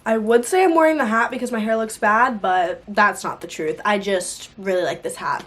I would say I'm wearing the hat because my hair looks bad, but that's not the truth. I just really like this hat.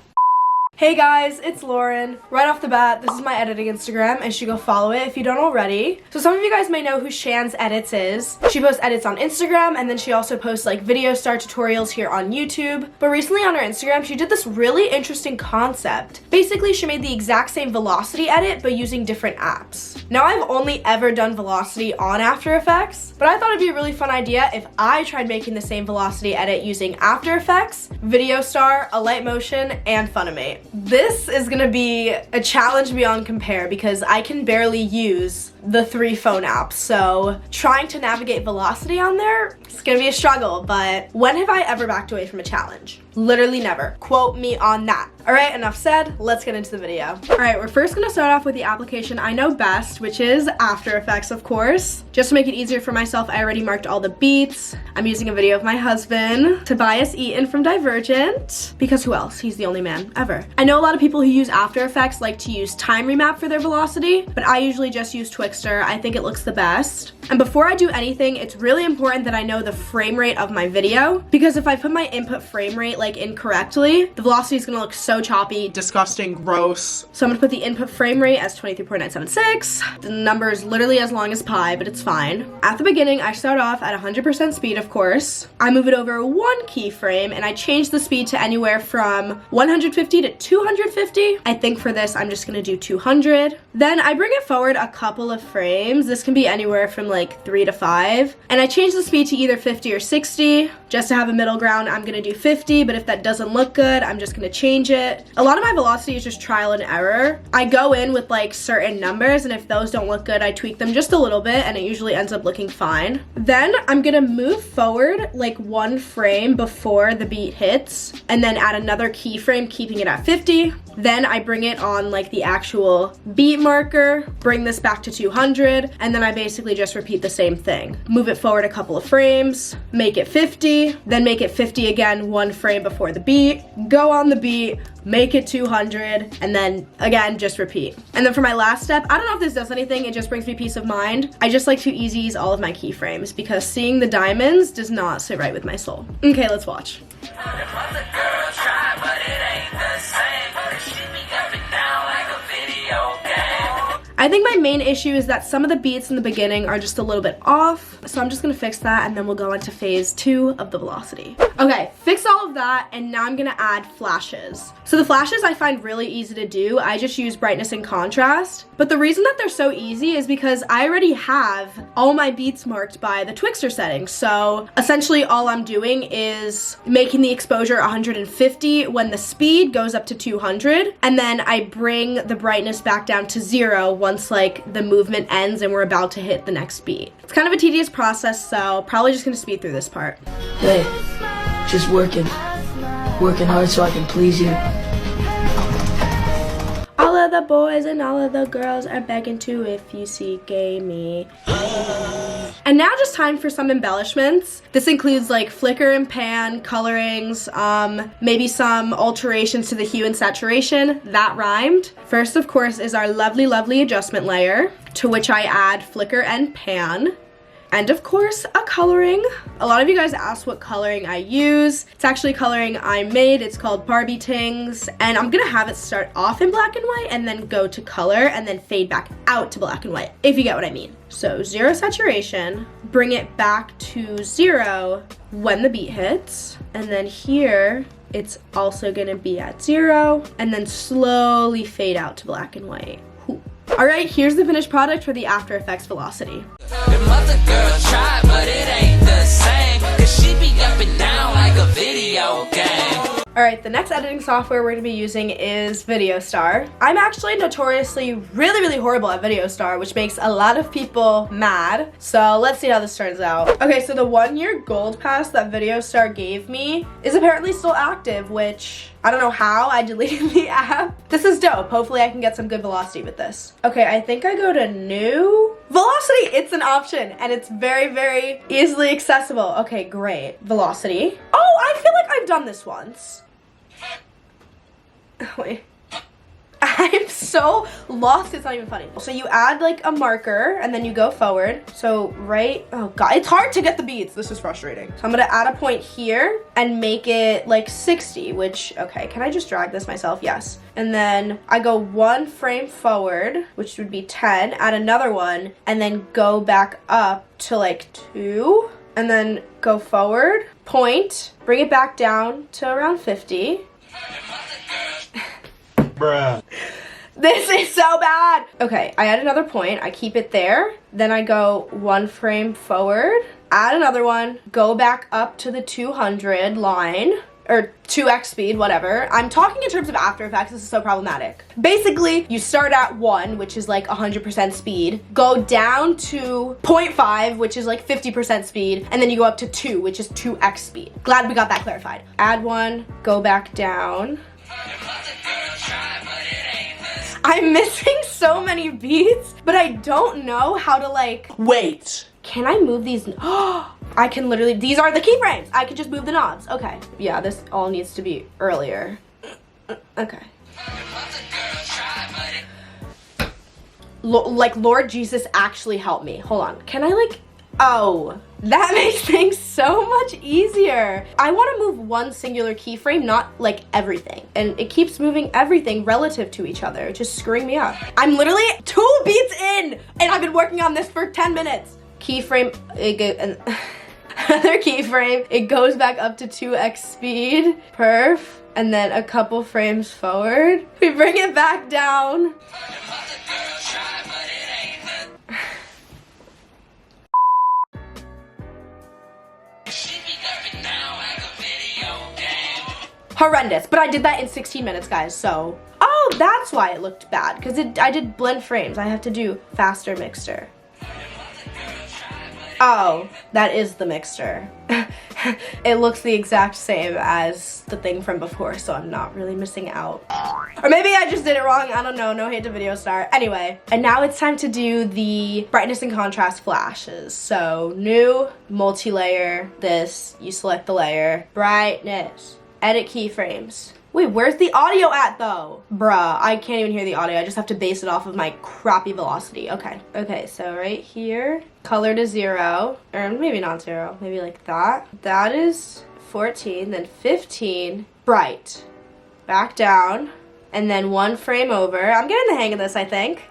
Hey guys, it's Lauren. Right off the bat, this is my editing Instagram, and you should go follow it if you don't already. So some of you guys may know who Shan's Edits is. She posts edits on Instagram, and then she also posts like videostar tutorials here on YouTube. But recently on her Instagram, she did this really interesting concept. Basically, she made the exact same velocity edit, but using different apps. Now, I've only ever done velocity on After Effects, but I thought it'd be a really fun idea if I tried making the same velocity edit using After Effects, videostar, alight motion, and Funimate. This is gonna be a challenge beyond compare because I can barely use the 3 phone apps, so trying to navigate velocity on there, it's gonna be a struggle. But when have I ever backed away from a challenge? Literally never. Quote me on that. All right, enough said, let's get into the video. All right, we're first gonna start off with the application I know best, which is After Effects, of course. Just to make it easier for myself, I already marked all the beats. I'm using a video of my husband, Tobias Eaton from Divergent, because who else? He's the only man ever. I know a lot of people who use After Effects like to use time remap for their velocity, but I usually just use Twixtor. I think it looks the best. And before I do anything, it's really important that I know the frame rate of my video, because if I put my input frame rate like incorrectly, the velocity is gonna look so choppy, disgusting, gross. So I'm gonna put the input frame rate as 23.976. The number is literally as long as pi, but it's fine. At the beginning, I start off at 100% speed, of course. I move it over 1 keyframe, and I change the speed to anywhere from 150 to 250. I think for this, I'm just gonna do 200. Then I bring it forward a couple of frames. This can be anywhere from like 3 to 5. And I change the speed to either 50 or 60. Just to have a middle ground, I'm gonna do 50, but if that doesn't look good, I'm just gonna change it. A lot of my velocity is just trial and error. I go in with like certain numbers, and if those don't look good, I tweak them just a little bit, and it usually ends up looking fine. Then I'm gonna move forward like 1 frame before the beat hits, and then add another keyframe, keeping it at 50. Then I bring it on like the actual beat marker, bring this back to 200, and then I basically just repeat the same thing. Move it forward a couple of frames, make it 50, then make it 50 again 1 frame before the beat, go on the beat, make it 200, and then again, just repeat. And then for my last step, I don't know if this does anything, it just brings me peace of mind. I just like to easy ease all of my keyframes because seeing the diamonds does not sit right with my soul. Okay, let's watch. I think my main issue is that some of the beats in the beginning are just a little bit off, so I'm just gonna fix that, and then we'll go into phase 2 of the velocity. Okay, fix all of that, and now I'm gonna add flashes. So the flashes I find really easy to do. I just use brightness and contrast, but the reason that they're so easy is because I already have all my beats marked by the Twixtor settings. So essentially all I'm doing is making the exposure 150 when the speed goes up to 200, and then I bring the brightness back down to 0 once like the movement ends and we're about to hit the next beat. It's kind of a tedious process, so probably just gonna speed through this part. Hey, just working hard so I can please you. All of the boys and all of the girls are begging to if you see gay me. And now just time for some embellishments. This includes like flicker and pan, colorings, maybe some alterations to the hue and saturation. That rhymed. First, of course, is our lovely, lovely adjustment layer, to which I add flicker and pan. And of course, a coloring. A lot of you guys asked what coloring I use. It's actually coloring I made. It's called Barbie Tings. And I'm gonna have it start off in black and white and then go to color and then fade back out to black and white, if you get what I mean. So 0 saturation, bring it back to 0 when the beat hits. And then here, it's also gonna be at 0 and then slowly fade out to black and white. All right, here's the finished product for the After Effects velocity. Them other girls try, but it ain't the same, 'cause she be up and down like a video game. All right, the next editing software we're gonna be using is videostar. I'm actually notoriously really horrible at videostar, which makes a lot of people mad. So let's see how this turns out. Okay, so the 1-year gold pass that videostar gave me is apparently still active, which I don't know how I deleted the app. This is dope. Hopefully I can get some good velocity with this. Okay, I think I go to new. Velocity, it's an option, and it's very easily accessible. Okay, great. Velocity. Oh, I feel like I've done this once. Wait. I'm so lost, it's not even funny. So you add like a marker and then you go forward. So right, oh God, it's hard to get the beads. This is frustrating. So I'm gonna add a point here and make it like 60, which, okay, can I just drag this myself? Yes. And then I go 1 frame forward, which would be 10, add another one, and then go back up to like 2, and then go forward, point, bring it back down to around 50. Bruh. This is so bad. Okay, I add another point, I keep it there, then I go 1 frame forward, add another one, go back up to the 200 line, or 2x speed, whatever. I'm talking in terms of After Effects, this is so problematic. Basically, you start at 1, which is like 100% speed, go down to 0.5, which is like 50% speed, and then you go up to 2, which is 2x speed. Glad we got that clarified. Add 1, go back down. I'm missing so many beats, but I don't know how to like, Wait. can I move these? I can literally, these are the keyframes. I could just move the knobs. Okay. Yeah, this all needs to be earlier. Okay. Like, Lord Jesus, actually help me. Hold on. Can I like, oh, that makes things so much easier. I want to move one singular keyframe, not like everything. And it keeps moving everything relative to each other, just screwing me up. I'm literally 2 beats in and I've been working on this for 10 minutes. Keyframe, another keyframe, it goes back up to 2x speed, perf, and then a couple frames forward. We bring it back down. Horrendous, but I did that in 16 minutes, guys, so. Oh, that's why it looked bad, because I did blend frames. I have to do faster mixer. Oh, that is the mixer. It looks the exact same as the thing from before, so I'm not really missing out. Or maybe I just did it wrong, I don't know, no hate to videostar. Anyway, and now it's time to do the brightness and contrast flashes. So, new, multi-layer, this, you select the layer, brightness, edit keyframes. Wait, where's the audio at though? Bruh, I can't even hear the audio. I just have to base it off of my crappy velocity. Okay. Okay, so right here, color to 0, or maybe not 0, maybe like that. That is 14, then 15, bright. Back down, and then 1 frame over. I'm getting the hang of this, I think.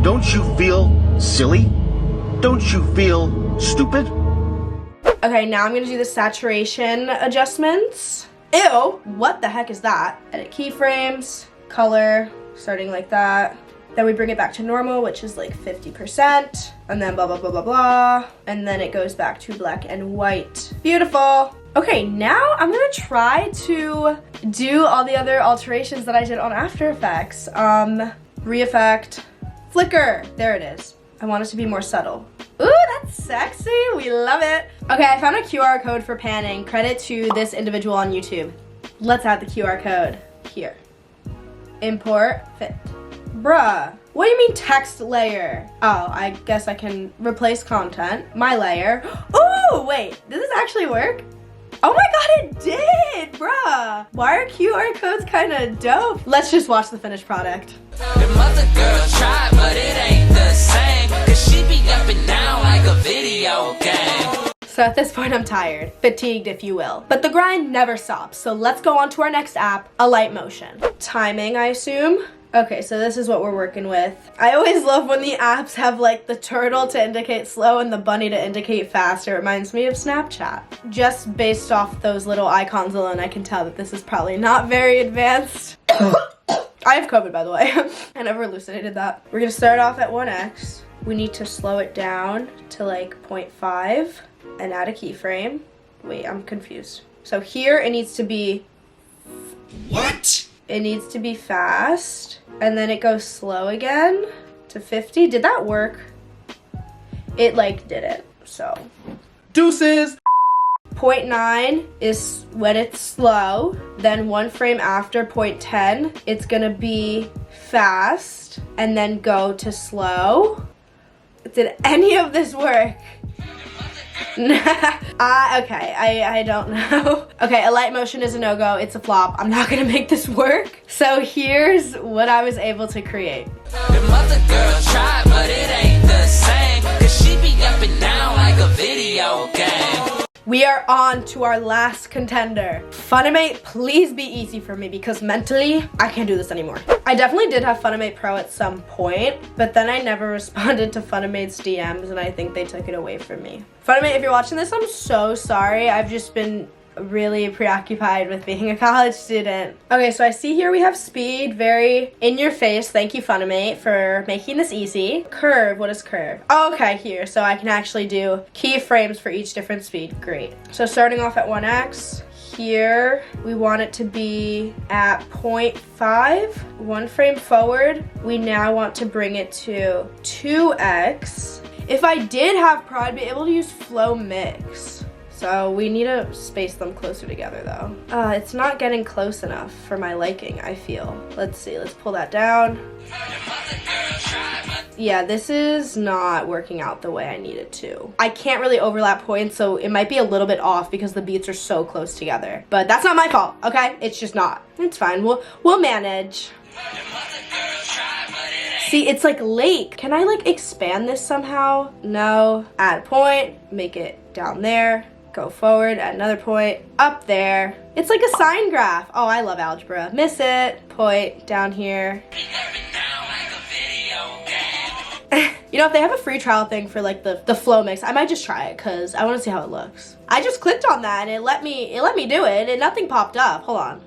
Don't you feel silly? Don't you feel stupid? Okay, now I'm gonna do the saturation adjustments. Ew, what the heck is that? Edit keyframes, color, starting like that. Then we bring it back to normal, which is like 50%, and then blah, blah, blah, blah, blah. And then it goes back to black and white. Beautiful. Okay, now I'm gonna try to do all the other alterations that I did on After Effects. Re-effect, flicker, there it is. I want it to be more subtle. Ooh, that's sexy, we love it. Okay, I found a QR code for panning. Credit to this individual on YouTube. Let's add the QR code here. Import, fit. Bruh, what do you mean text layer? Oh, I guess I can replace content, my layer. Ooh, wait, does this actually work? Oh my God, it did, bruh. Why are QR codes kind of dope? Let's just watch the finished product. The mother girl tried, but it ain't the same. Cause she be up and down like a video game. So at this point, I'm tired, fatigued if you will. But the grind never stops, so let's go on to our next app, Alight Motion. Timing, I assume. Okay, so this is what we're working with. I always love when the apps have like the turtle to indicate slow and the bunny to indicate fast. It reminds me of Snapchat. Just based off those little icons alone, I can tell that this is probably not very advanced. I have COVID, by the way. I never elucidated that. We're gonna start off at 1x. We need to slow it down to like 0.5 and add a keyframe. Wait, I'm confused. So here it needs to be... What? It needs to be fast, and then it goes slow again to 50. Did that work? It like didn't, so. Deuces! 0.9 is when it's slow, then 1 frame after 0.10, it's gonna be fast, and then go to slow. Did any of this work? Okay, I don't know. Okay, alight motion is a no-go. It's a flop. I'm not gonna make this work. So here's what I was able to create. Them other girls try, but it ain't the same. Cause she be up and down like a video game. We are on to our last contender. Funimate, please be easy for me because mentally, I can't do this anymore. I definitely did have Funimate Pro at some point, but then I never responded to Funimate's DMs and I think they took it away from me. Funimate, if you're watching this, I'm so sorry. I've just been really preoccupied with being a college student. Okay, so I see here we have speed, very in your face. Thank you, Funimate, for making this easy. Curve, what is curve? Oh, okay, here, so I can actually do keyframes for each different speed. Great. So starting off at 1x, here we want it to be at 0.5, 1 frame forward. We now want to bring it to 2x. If I did have Pro, I'd be able to use flow mix. So we need to space them closer together though. It's not getting close enough for my liking, I feel. Let's see, let's pull that down. Yeah, this is not working out the way I need it to. I can't really overlap points, so it might be a little bit off because the beats are so close together. But that's not my fault, okay? It's just not. It's fine, we'll manage. See, it's like late. Can I like expand this somehow? No. Add a point, make it down there. Go forward, at another point, up there. It's like a sine graph. Oh, I love algebra. Miss it. Point down here. You know, if they have a free trial thing for like the flow mix, I might just try it because I want to see how it looks. I just clicked on that and it let me do it and nothing popped up. Hold on.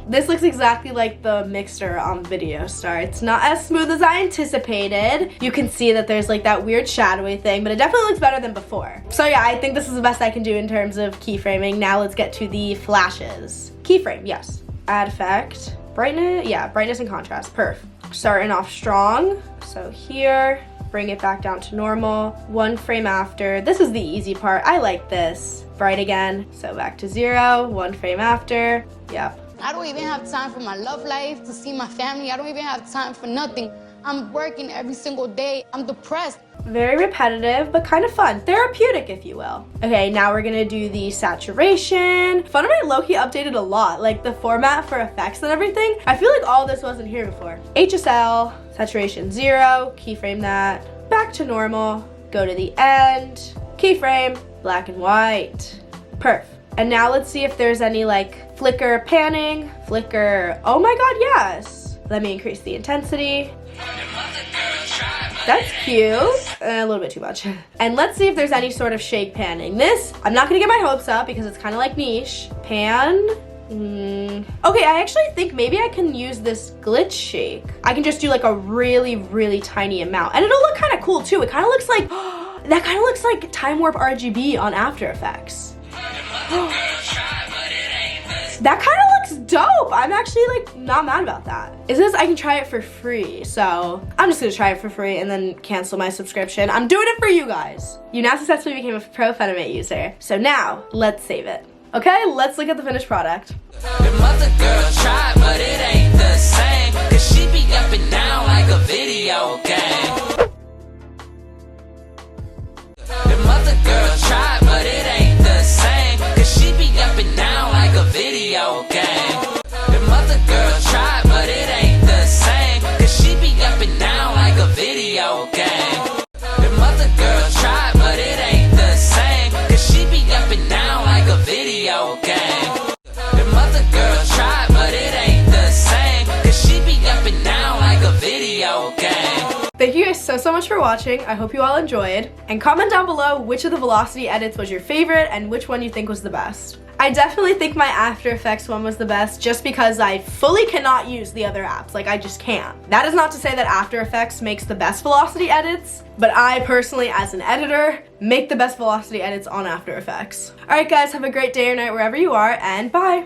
This looks exactly like the mixer on videostar. It's not as smooth as I anticipated. You can see that there's like that weird shadowy thing, but it definitely looks better than before. So yeah, I think this is the best I can do in terms of keyframing. Now let's get to the flashes. Keyframe, yes. Add effect. Brightness, yeah, brightness and contrast, perf. Starting off strong, so here, bring it back down to normal. 1 frame after, this is the easy part. I like this. Bright again, so back to 0, 1 frame after, yep. I don't even have time for my love life, to see my family. I don't even have time for nothing. I'm working every single day. I'm depressed. Very repetitive, but kind of fun. Therapeutic, if you will. Okay, now we're gonna do the saturation. Funimate low-key updated a lot, like the format for effects and everything. I feel like all this wasn't here before. HSL, saturation 0, keyframe that, back to normal, go to the end, keyframe, black and white, perf. And now let's see if there's any like flicker panning, flicker, oh my god, yes. Let me increase the intensity. That's cute, a little bit too much. And let's see if there's any sort of shake panning. This, I'm not gonna get my hopes up because it's kind of like niche. Pan, okay, I actually think maybe I can use this glitch shake. I can just do like a really, really tiny amount. And it'll look kind of cool too. It kind of looks like, that kind of looks like Time Warp RGB on After Effects. That kind of looks dope. I'm actually like not mad about that. It says I can try it for free, so I'm just gonna try it for free and then cancel my subscription. I'm doing it for you guys. You now successfully became a pro Funimate user. So now let's save it. Okay, let's look at the finished product. Them other girls try, but it ain't the same. Cause she be up and down like a video game. Them other girls try, but it ain't the same. Cause she be up and down like a video game. Them other girls try, but it ain't the same. Cause she be up and down like a video game. Them other girls try, but it ain't the same. Cause she be up and down like a video game. Them other girls try, but it ain't the same. Cause she be up and down like a video game. Thank you guys so much for watching. I hope you all enjoyed. And comment down below which of the velocity edits was your favorite and which one you think was the best. I definitely think my After Effects one was the best just because I fully cannot use the other apps. Like, I just can't. That is not to say that After Effects makes the best velocity edits, but I personally, as an editor, make the best velocity edits on After Effects. Alright guys, have a great day or night wherever you are, and bye!